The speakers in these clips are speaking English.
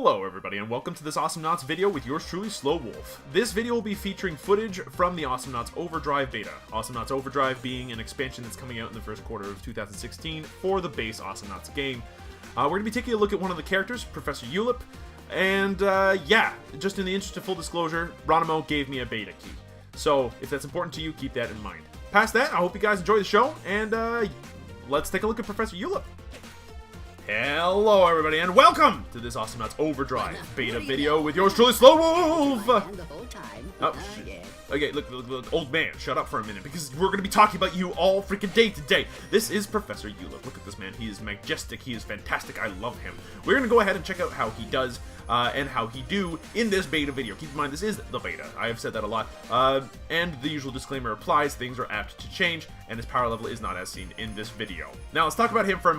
Hello everybody and welcome to this Awesomenauts video with yours truly, SlowWolf. This video will be featuring footage from the Awesomenauts Overdrive beta. Awesomenauts Overdrive being an expansion that's coming out in the first quarter of 2016 for the base Awesomenauts game. We're going to be taking a look at one of the characters, Professor Yoolip, and yeah, just in the interest of full disclosure, Ronimo gave me a beta key. So if that's important to you, keep that in mind. Past that, I hope you guys enjoy the show, and let's take a look at Professor Yoolip. Hello everybody and welcome to this Awesomenauts Overdrive beta video with yours truly, SlowWolf! Oh, shit. Okay, look, old man, shut up for a minute because we're going to be talking about you all freaking day today. This is Professor Yoolip. Look at this man. He is majestic. He is fantastic. I love him. We're going to go ahead and check out how he does and how he do in this beta video. Keep in mind, this is the beta. I have said that a lot. And the usual disclaimer applies. Things are apt to change, and his power level is not as seen in this video. Now, let's talk about him for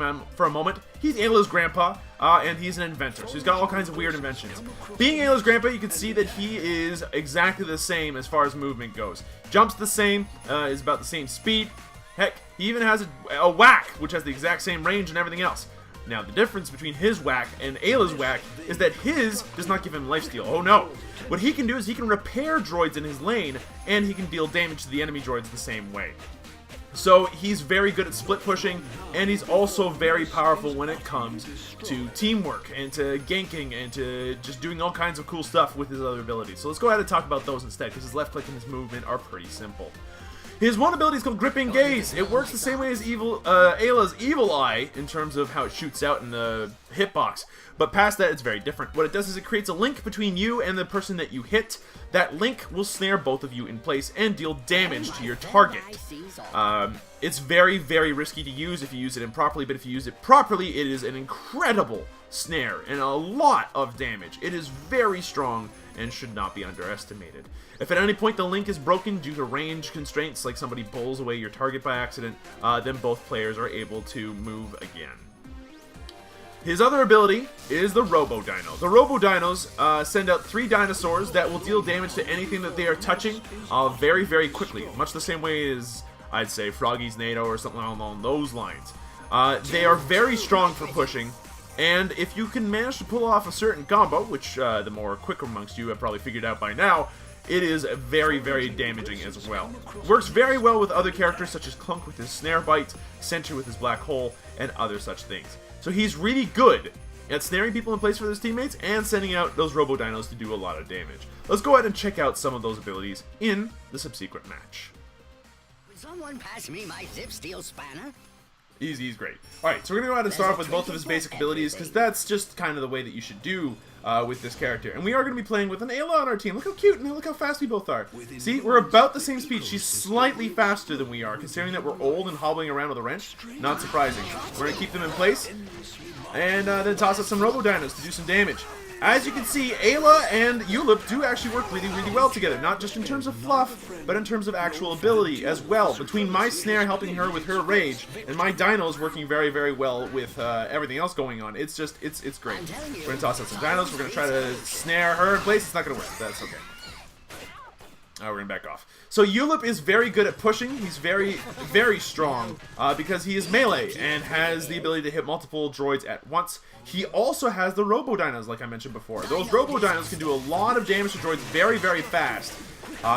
a moment. He's Ayla's grandpa, and he's an inventor, so he's got all kinds of weird inventions. Being Ayla's grandpa, you can see that he is exactly the same as far as movement goes. Jumps the same, is about the same speed. Heck, he even has a whack, which has the exact same range and everything else. Now, the difference between his whack and Ayla's whack is that his does not give him lifesteal. Oh no! What he can do is he can repair droids in his lane, and he can deal damage to the enemy droids the same way. So he's very good at split pushing, and he's also very powerful when it comes to teamwork and to ganking and to just doing all kinds of cool stuff with his other abilities. So let's go ahead and talk about those instead, because his left click and his movement are pretty simple. His one ability is called Gripping Gaze. It works the same way as Ayla's Evil Eye in terms of how it shoots out in the hitbox. But past that, it's very different. What it does is it creates a link between you and the person that you hit. That link will snare both of you in place and deal damage to your target. It's very, very risky to use if you use it improperly, but if you use it properly, it is an incredible snare and a lot of damage. It is very strong and should not be underestimated. If at any point the link is broken due to range constraints, like somebody pulls away your target by accident, then both players are able to move again. His other ability is the Robo Dino. The Robo Dinos send out 3 dinosaurs that will deal damage to anything that they are touching very, very quickly. Much the same way as, I'd say, Froggy's NATO or something along those lines. They are very strong for pushing, and if you can manage to pull off a certain combo, which the more quick amongst you have probably figured out by now, it is very, very damaging as well. Works very well with other characters such as Clunk with his Snare Bite, Sentry with his Black Hole, and other such things. So he's really good at snaring people in place for his teammates and sending out those Robo Dinos to do a lot of damage. Let's go ahead and check out some of those abilities in the subsequent match. Would someone pass me my zip steel spanner? He's great. Alright, so we're going to go ahead and start off with both of his basic abilities, because that's just kind of the way that you should do with this character. And we are going to be playing with an Ayla on our team. Look how cute and look how fast we both are. See, we're about the same speed. She's slightly faster than we are, considering that we're old and hobbling around with a wrench. Not surprising. We're going to keep them in place, and then toss out some Robo Dinos to do some damage. As you can see, Ayla and Yoolip do actually work really, really well together. Not just in terms of fluff, but in terms of actual ability as well. Between my snare helping her with her rage, and my dinos working very, very well with everything else going on. It's just, it's great. We're going to toss out some dinos. We're going to try to snare her in place. It's not going to work. That's okay. We're going to back off. So Yoolip is very good at pushing. He's very, very strong because he is melee and has the ability to hit multiple droids at once. He also has the Robo Dinos, like I mentioned before. Those Robo Dinos can do a lot of damage to droids very, very fast,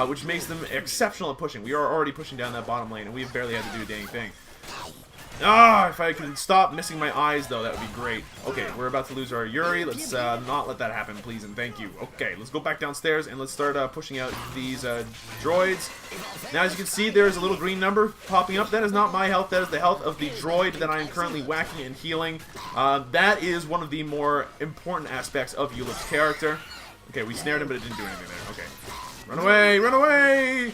which makes them exceptional at pushing. We are already pushing down that bottom lane, and we've barely had to do a dang thing. If I could stop missing my eyes, though, that would be great. Okay, we're about to lose our Yuri. Let's not let that happen, please, and thank you. Okay, let's go back downstairs, and let's start pushing out these droids. Now, as you can see, there's a little green number popping up. That is not my health. That is the health of the droid that I am currently whacking and healing. That is one of the more important aspects of Yoolip's character. Okay, we snared him, but it didn't do anything there. Okay. Run away! Run away!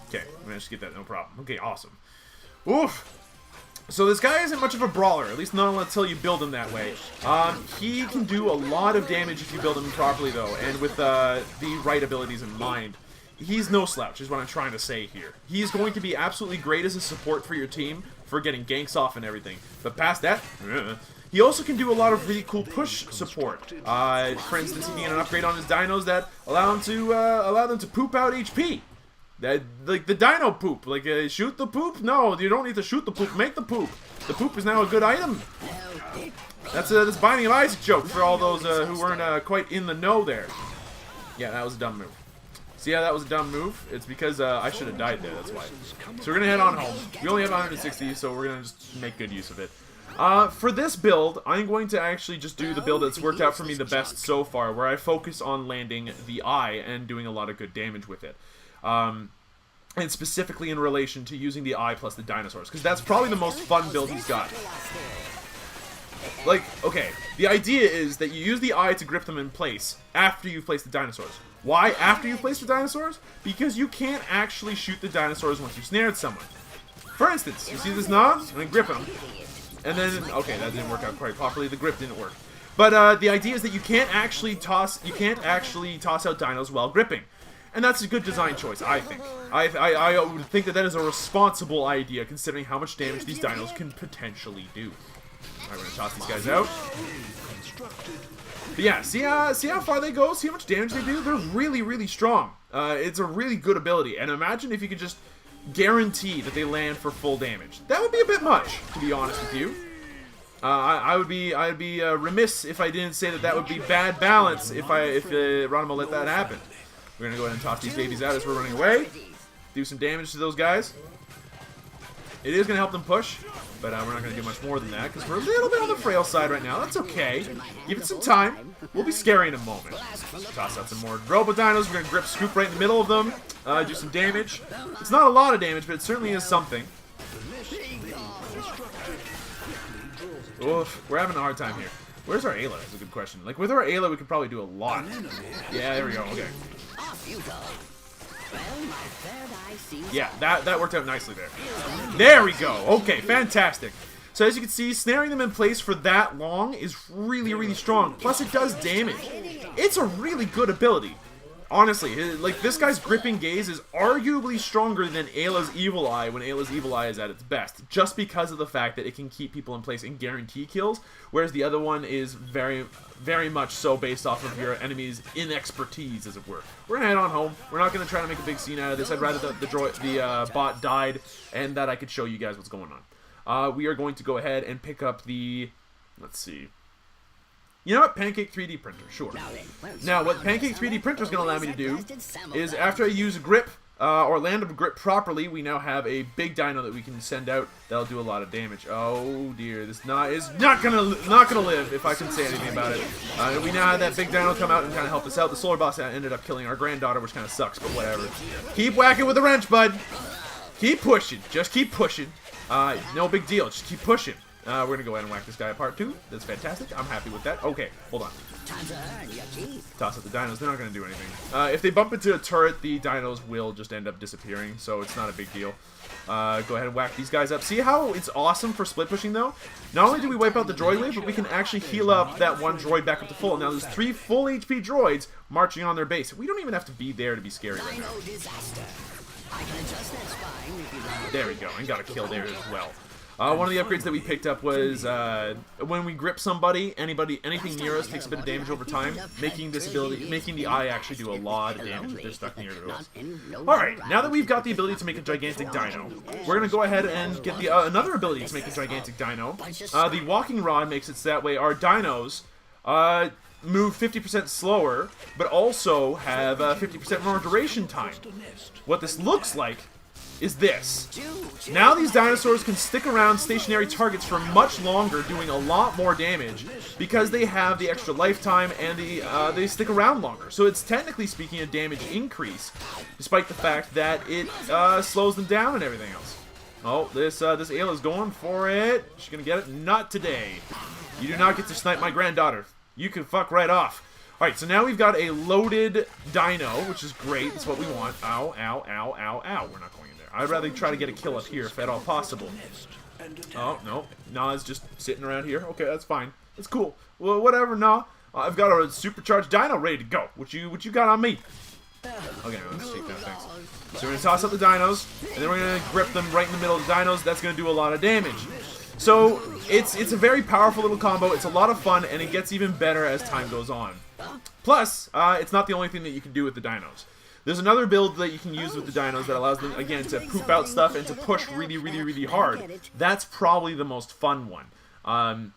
Okay, we managed to get that, no problem. Okay, awesome. Oof! So this guy isn't much of a brawler, at least not until you build him that way. He can do a lot of damage if you build him properly, though, and with the right abilities in mind. He's no slouch, is what I'm trying to say here. He's going to be absolutely great as a support for your team, for getting ganks off and everything. But past that, he also can do a lot of really cool push support. For instance, he can get an upgrade on his dinos that allow them to poop out HP. Like the dino poop, like shoot the poop? No, you don't need to shoot the poop, make the poop. The poop is now a good item. That's this Binding of Isaac joke for all those who weren't quite in the know there. Yeah, that was a dumb move. See how that was a dumb move? It's because I should have died there, that's why. So we're going to head on home. We only have 160, so we're going to just make good use of it. For this build, I'm going to actually just do the build that's worked out for me the best so far, where I focus on landing the eye and doing a lot of good damage with it. And specifically in relation to using the eye plus the dinosaurs, because that's probably the most fun build he's got. Like, okay, the idea is that you use the eye to grip them in place after you've placed the dinosaurs. Why after you've placed the dinosaurs? Because you can't actually shoot the dinosaurs once you've snared someone. For instance, you see this knob? And then grip him. And then, okay, that didn't work out quite properly. The grip didn't work. But the idea is that you can't actually toss out dinos while gripping. And that's a good design choice, I think. I would think that is a responsible idea, considering how much damage these dinos can potentially do. Alright, we're gonna toss these guys out. But yeah, see how far they go? See how much damage they do? They're really, really strong. It's a really good ability. And imagine if you could just guarantee that they land for full damage. That would be a bit much, to be honest with you. I'd be remiss if I didn't say that would be bad balance if Ronimo let that happen. We're gonna go ahead and toss these babies out as we're running away. Do some damage to those guys. It is gonna help them push, but we're not gonna do much more than that because we're a little bit on the frail side right now. That's okay. Give it some time. We'll be scary in a moment. Toss out some more Robo Dinos. We're gonna grip scoop right in the middle of them. Do some damage. It's not a lot of damage, but it certainly is something. Oof, we're having a hard time here. Where's our Ayla? That's a good question. Like, with our Ayla, we could probably do a lot. Yeah, there we go. Okay. Yeah, that worked out nicely there. There we go. Okay, fantastic. So as you can see, snaring them in place for that long is really, really strong. Plus, it does damage. It's a really good ability. Honestly, like, this guy's gripping gaze is arguably stronger than Ayla's Evil Eye when Ayla's Evil Eye is at its best, just because of the fact that it can keep people in place and guarantee kills, whereas the other one is very, very much so based off of your enemy's inexpertise, as it were. We're gonna head on home. We're not gonna try to make a big scene out of this. I'd rather the bot died and that I could show you guys what's going on. We are going to go ahead and pick up the, let's see. You know what? Pancake 3D printer, sure. Now, what Pancake 3D printer is going to allow me to do is after I use a grip, or land a grip properly, we now have a big dino that we can send out that'll do a lot of damage. Oh dear, this is not gonna live if I can say anything about it. We now have that big dino come out and kind of help us out. The solar boss ended up killing our granddaughter, which kind of sucks, but whatever. Keep whacking with the wrench, bud. Keep pushing. Just keep pushing. No big deal. Just keep pushing. We're going to go ahead and whack this guy apart too. That's fantastic. I'm happy with that. Okay, hold on. Toss out the dinos. They're not going to do anything. If they bump into a turret, the dinos will just end up disappearing, so it's not a big deal. Go ahead and whack these guys up. See how it's awesome for split pushing, though? Not only do we wipe out the droid wave, but we can actually heal up that one droid back up to full. Now, there's 3 full HP droids marching on their base. We don't even have to be there to be scary right now. There we go. And got a kill there as well. One of the upgrades that we picked up was when we grip somebody, anything near us takes a bit of damage over time, making the eye actually do a lot of damage if they're stuck near to us. Alright, now that we've got the ability to make a gigantic dino, we're going to go ahead and get the another ability to make a gigantic dino. The walking rod makes it so that way our dinos move 50% slower, but also have 50% more duration time. What this looks like is this. Now these dinosaurs can stick around stationary targets for much longer, doing a lot more damage because they have the extra lifetime and they stick around longer. So it's technically speaking a damage increase, despite the fact that it slows them down and everything else. Oh, this Ayla's going for it. She's gonna get it. Not today. You do not get to snipe my granddaughter. You can fuck right off. Alright, so now we've got a loaded dino, which is great. That's what we want. Ow, ow, ow, ow, ow. We're not going in there. I'd rather try to get a kill up here if at all possible. Oh, no. Nah, it's just sitting around here. Okay, that's fine. That's cool. Well, whatever, nah. I've got a supercharged dino ready to go. What you got on me? Okay, let's take that, thanks. So we're going to toss up the dinos, and then we're going to grip them right in the middle of the dinos. That's going to do a lot of damage. So, it's a very powerful little combo. It's a lot of fun, and it gets even better as time goes on. Plus, it's not the only thing that you can do with the dinos. There's another build that you can use with the dinos that allows them, again, to poop out stuff and to push really, really, really hard. That's probably the most fun one.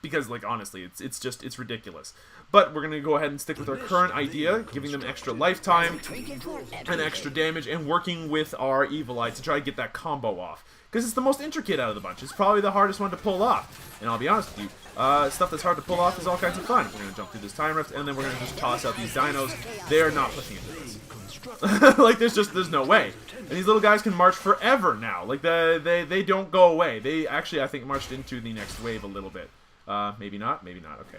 Because, like, honestly, it's ridiculous. But we're going to go ahead and stick with our current idea, giving them extra lifetime and extra damage, and working with our Evil Eye to try to get that combo off. Because it's the most intricate out of the bunch. It's probably the hardest one to pull off. And I'll be honest with you, stuff that's hard to pull off is all kinds of fun. We're going to jump through this time rift, and then we're going to just toss out these dinos. They're not pushing into this. Like, there's no way. And these little guys can march forever now. Like, they don't go away. They actually, I think, marched into the next wave a little bit. Maybe not, okay.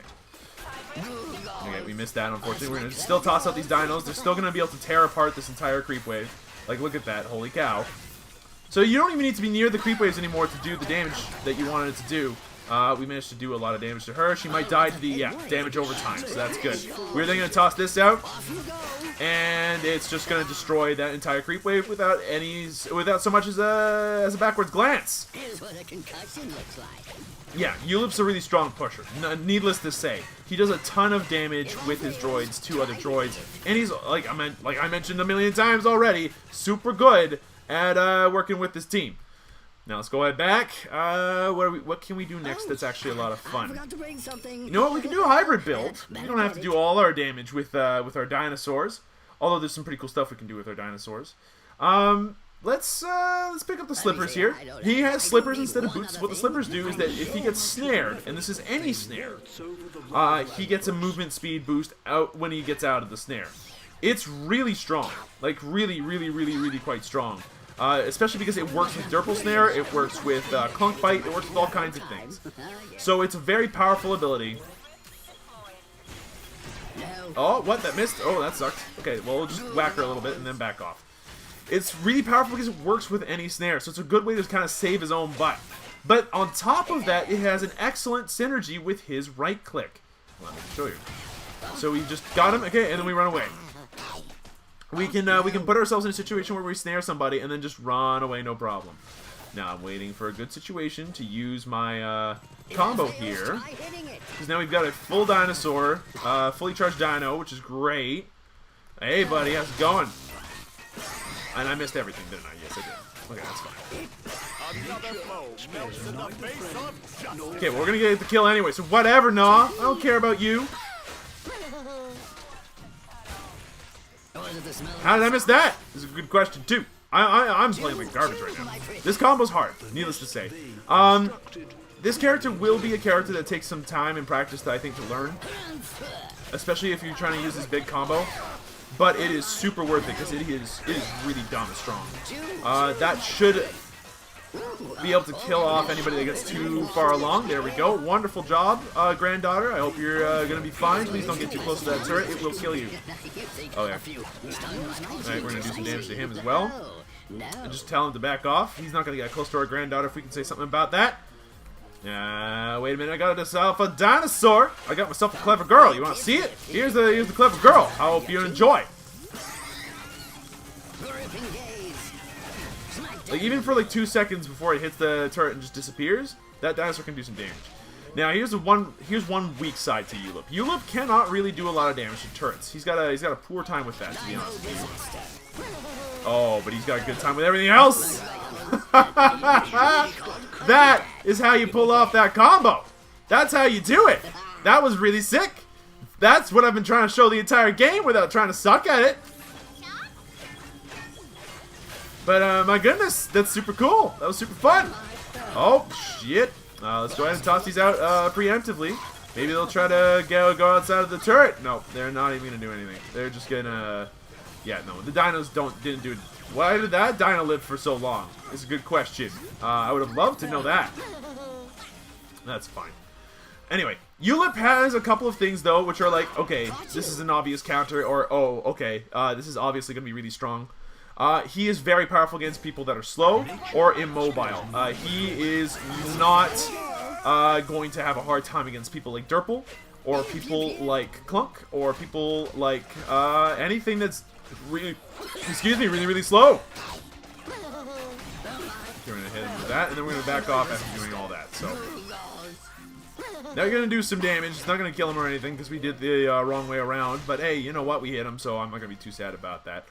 Okay, we missed that, unfortunately. We're going to still toss out these dinos. They're still going to be able to tear apart this entire creep wave. Like, look at that. Holy cow. So you don't even need to be near the creep waves anymore to do the damage that you wanted it to do. We managed to do a lot of damage to her. She might die to the, damage over time, so that's good. We're then going to toss this out, and it's just going to destroy that entire creep wave without so much as a backwards glance. Here's what a concussion looks like. Yeah, Yoolip's a really strong pusher. Needless to say, he does a ton of damage with his droids to other droids, and he's like I mentioned a million times already, super good at working with this team. Now let's go ahead back. What can we do next that's actually a lot of fun? You know what? We can do a hybrid build. We don't have to do all our damage with our dinosaurs, although there's some pretty cool stuff we can do with our dinosaurs. Let's pick up the slippers here. He has slippers instead of boots. What the slippers do is that if he gets snared, and this is any snare, he gets a movement speed boost out when he gets out of the snare. It's really strong, like really quite strong. Especially because it works with Derpal Snare, it works with Clunk Bite, it works with all kinds of things. So it's a very powerful ability. Oh, what? That missed? Oh, that sucked. Okay, well, we'll just whack her a little bit and then back off. It's really powerful because it works with any snare, so it's a good way to kind of save his own butt. But on top of that, it has an excellent synergy with his right click. Let me show you. So we just got him, okay, and then we run away. We can put ourselves in a situation where we snare somebody and then just run away, no problem. Now I'm waiting for a good situation to use my combo here, because now we've got a full dinosaur, fully charged dino, which is great. Hey, buddy, how's it going? And I missed everything, didn't I? Yes, I did. Okay, that's fine. Okay, well, we're gonna get the kill anyway, so whatever, nah. I don't care about you. How did I miss that? This is a good question, too. I'm playing like garbage right now. This combo's hard, needless to say. This character will be a character that takes some time and practice, I think, to learn. Especially if you're trying to use this big combo. But it is super worth it, because it is really dumb strong. That should be able to kill off anybody that gets too far along. There we go. Wonderful job, granddaughter. I hope you're going to be fine. Please don't get too close to that turret. It will kill you. Oh, yeah. Alright, we're going to do some damage to him as well. And just tell him to back off. He's not going to get close to our granddaughter if we can say something about that. Wait a minute. I got myself a dinosaur. I got myself a clever girl. You want to see it? Here's the clever girl. I hope you enjoy. Like, even for like 2 seconds before it hits the turret and just disappears, that dinosaur can do some damage. Now here's one weak side to Yoolip. Yoolip cannot really do a lot of damage to turrets. He's got a poor time with that, to be honest with you. Oh, but he's got a good time with everything else. That is how you pull off that combo. That's how you do it. That was really sick. That's what I've been trying to show the entire game without trying to suck at it. But, my goodness, that's super cool. That was super fun. Oh, shit. Let's go ahead and toss these out preemptively. Maybe they'll try to go outside of the turret. No, they're not even going to do anything. They're just going to... Yeah, no, the dinos didn't do it. Why did that dino live for so long? It's a good question. I would have loved to know that. That's fine. Anyway, Yoolip has a couple of things, though, which are like, okay, this is an obvious counter, or, oh, okay, this is obviously going to be really strong. He is very powerful against people that are slow or immobile. He is not going to have a hard time against people like Derpal, or people like Clunk, or people like anything that's really, really slow. We're going to hit him with that, and then we're going to back off after doing all that. So now you're going to do some damage. It's not going to kill him or anything, because we did the wrong way around. But hey, you know what? We hit him, so I'm not going to be too sad about that.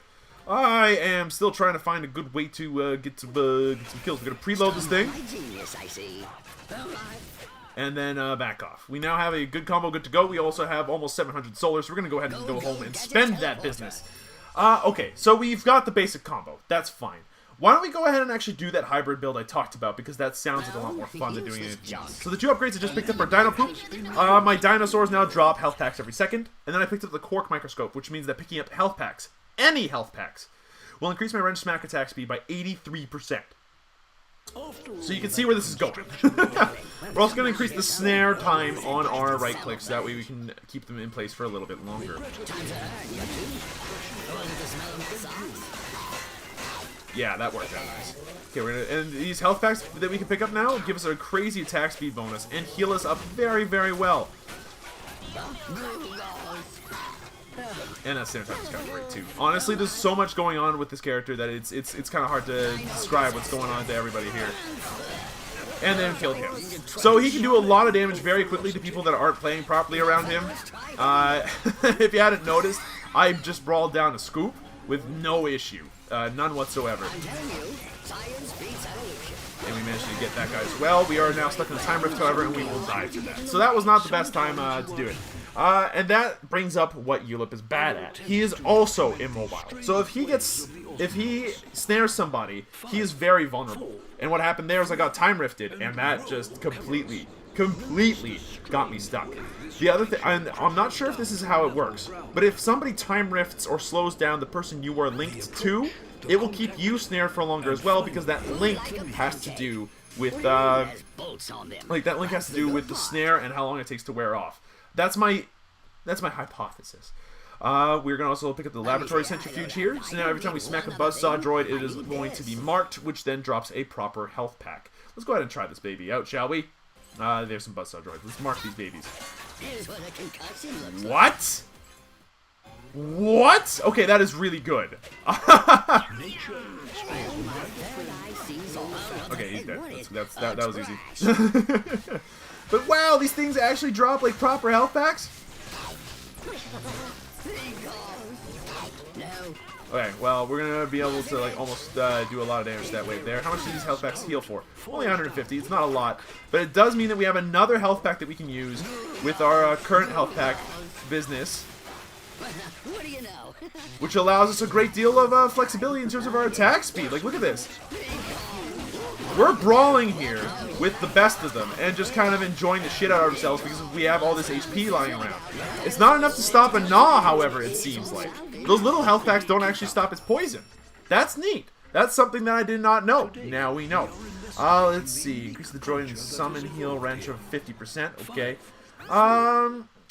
I am still trying to find a good way to get some kills. We're going to preload this thing. and then back off. We now have a good combo good to go. We also have almost 700 solar, so we're going to go ahead and go home and spend that business. Okay, so we've got the basic combo. That's fine. Why don't we go ahead and actually do that hybrid build I talked about, because that sounds like a lot more fun than doing anything else. So the 2 upgrades I just picked up are Dino Poop. My dinosaurs now drop health packs every second. And then I picked up the Quark Microscope, which means that picking up health packs, any health packs, will increase my wrench smack attack speed by 83%. So you can see where this is going. We're also going to increase the snare time on our right click, so that way we can keep them in place for a little bit longer. Yeah, that worked out nice. Okay, and these health packs that we can pick up now give us a crazy attack speed bonus and heal us up very, very well. And that snare time is kind of great too. Honestly, there's so much going on with this character that it's kind of hard to describe what's going on to everybody here. And then kill him. So he can do a lot of damage very quickly to people that aren't playing properly around him. If you hadn't noticed, I just brawled down a scoop with no issue. None whatsoever. And we managed to get that guy as well. We are now stuck in a time rift, however, and we will die for that. So that was not the best time to do it. And that brings up what Yoolip is bad at. He is also immobile. So if he snares somebody, he is very vulnerable. And what happened there is I got time rifted, and that just completely got me stuck. The other thing, I'm not sure if this is how it works, but if somebody time rifts or slows down the person you are linked to, it will keep you snared for longer as well, because that link has to do with the snare and how long it takes to wear off. That's my hypothesis. We're gonna also pick up the laboratory centrifuge here. So now every time we smack a buzzsaw droid, it is going to be marked, which then drops a proper health pack. Let's go ahead and try this baby out, shall we? There's some buzzsaw droids. Let's mark these babies. What? What? Okay, that is really good. Okay, he's dead. That was easy. But wow, these things actually drop like proper health packs? Okay, well, we're gonna be able to like almost do a lot of damage to that wave there. How much do these health packs heal for? Only 150. It's not a lot, but it does mean that we have another health pack that we can use with our current health pack business, which allows us a great deal of flexibility in terms of our attack speed. Like, look at this. We're brawling here with the best of them and just kind of enjoying the shit out of ourselves because we have all this HP lying around. It's not enough to stop a Gnaw, however, it seems like. Those little health packs don't actually stop its poison. That's neat. That's something that I did not know. Now we know. Let's see. Increase the droid and summon heal wrench of 50%. Okay.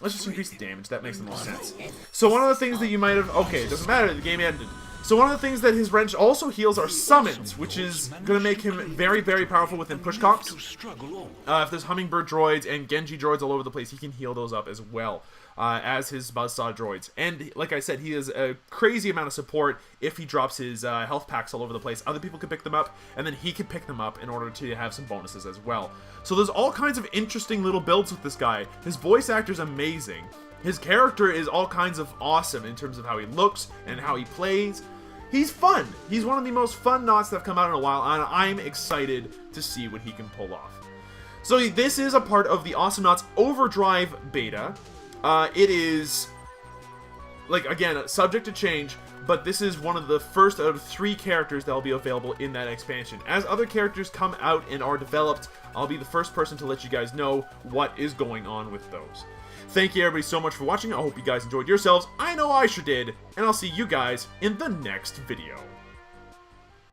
Let's just increase the damage. That makes the most sense. So one of the things that you might have... Okay, it doesn't matter. The game ended. So one of the things that his wrench also heals are summons, which is going to make him very, very powerful within push comps. If there's hummingbird droids and Genji droids all over the place, he can heal those up as well as his buzzsaw droids. And like I said, he has a crazy amount of support if he drops his health packs all over the place. Other people can pick them up, and then he can pick them up in order to have some bonuses as well. So there's all kinds of interesting little builds with this guy. His voice actor's amazing. His character is all kinds of awesome in terms of how he looks and how he plays. He's fun. He's one of the most fun knots that have come out in a while, and I'm excited to see what he can pull off. So this is a part of the Awesomenauts Overdrive beta. It is, like, again, subject to change, but this is one of the first out of 3 characters that will be available in that expansion. As other characters come out and are developed, I'll be the first person to let you guys know what is going on with those. Thank you everybody so much for watching. I hope you guys enjoyed yourselves. I know I sure did. And I'll see you guys in the next video.